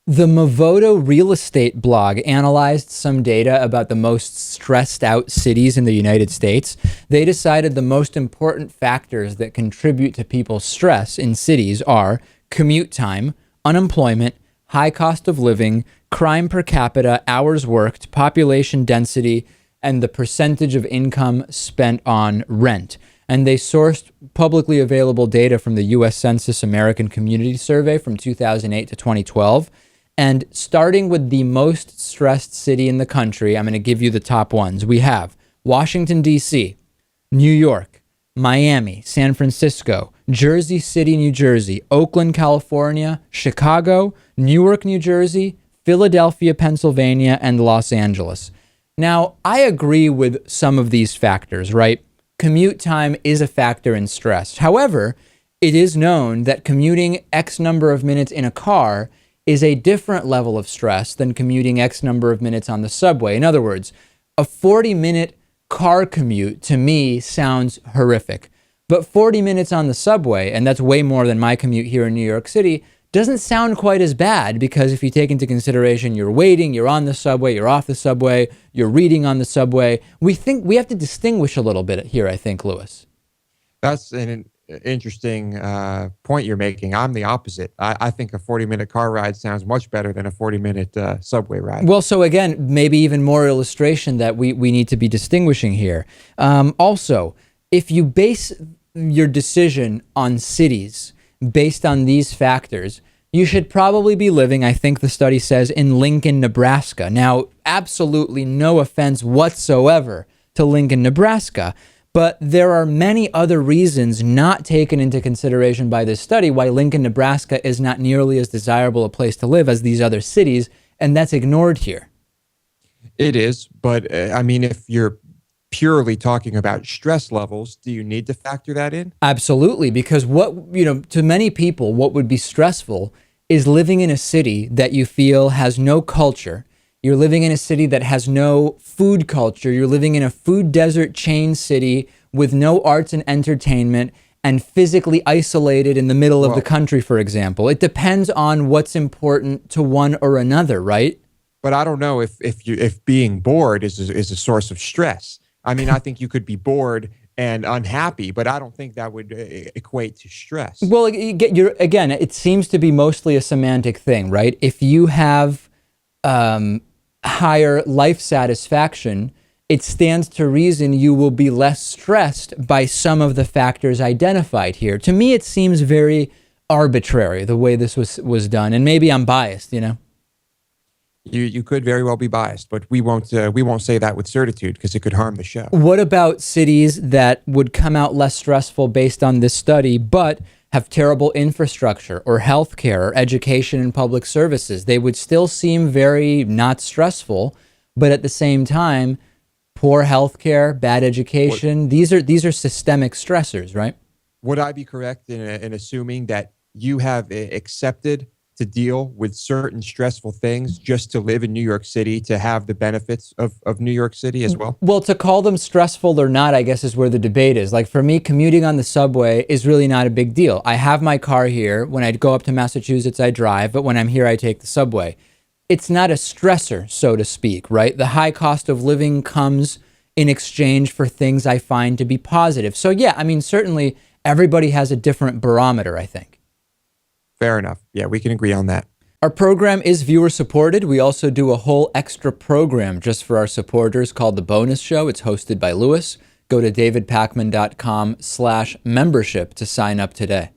The Movoto real estate blog analyzed some data about the most stressed out cities in the United States. They decided the most important factors that contribute to people's stress in cities are commute time, unemployment, high cost of living, crime per capita, hours worked, population density, and the percentage of income spent on rent. And they sourced publicly available data from the U.S. Census American Community Survey from 2008 to 2012. And starting with the most stressed city in the country, I'm going to give you the top ones. We have Washington, D.C., New York, Miami, San Francisco, Jersey City, New Jersey, Oakland, California, Chicago, Newark, New Jersey, Philadelphia, Pennsylvania, and Los Angeles. Now, I agree with some of these factors, right? Commute time is a factor in stress. However, it is known that commuting X number of minutes in a car is a different level of stress than commuting X number of minutes on the subway. In other words, a 40-minute car commute to me sounds horrific. But 40 minutes on the subway, and that's way more than my commute here in New York City, doesn't sound quite as bad because if you take into consideration you're waiting, you're on the subway, you're off the subway, you're reading on the subway, we have to distinguish a little bit here, I think, Lewis. That's an interesting point you're making. I'm the opposite. I think a 40-minute car ride sounds much better than a 40-minute subway ride. Well, so again, maybe even more illustration that we need to be distinguishing here. Also, if you base your decision on cities based on these factors, you should probably be living, I think the study says, in Lincoln, Nebraska. Now, absolutely no offense whatsoever to Lincoln, Nebraska, but there are many other reasons not taken into consideration by this study why Lincoln, Nebraska is not nearly as desirable a place to live as these other cities, and that's ignored here. It is, but I mean, if you're purely talking about stress levels, do you need to factor that in? Absolutely, because to many people, what would be stressful is living in a city that you feel has no culture. You're living in a city that has no food culture. You're living in a food desert chain city with no arts and entertainment and physically isolated in the middle of the country, for example. It depends on what's important to one or another, right? But I don't know if being bored is a source of stress. I mean, I think you could be bored and unhappy, but I don't think that would equate to stress. Well, again, it seems to be mostly a semantic thing, right? If you have higher life satisfaction, it stands to reason you will be less stressed by some of the factors identified here. To me, it seems very arbitrary the way this was done, and maybe I'm biased, you know. You could very well be biased, but we won't say that with certitude because it could harm the show. What about cities that would come out less stressful based on this study, but have terrible infrastructure or healthcare or education and public services? They would still seem very not stressful, but at the same time, poor healthcare, bad education. These are systemic stressors, right? Would I be correct in assuming that you have accepted to deal with certain stressful things just to live in New York City, to have the benefits of New York City as well? Well, to call them stressful or not, I guess, is where the debate is. Like for me, commuting on the subway is really not a big deal. I have my car here. When I go up to Massachusetts, I drive, but when I'm here, I take the subway. It's not a stressor, so to speak, right? The high cost of living comes in exchange for things I find to be positive. So yeah, I mean, certainly everybody has a different barometer, I think. Fair enough. Yeah, we can agree on that. Our program is viewer supported. We also do a whole extra program just for our supporters called The Bonus Show. It's hosted by Lewis. Go to davidpakman.com/membership to sign up today.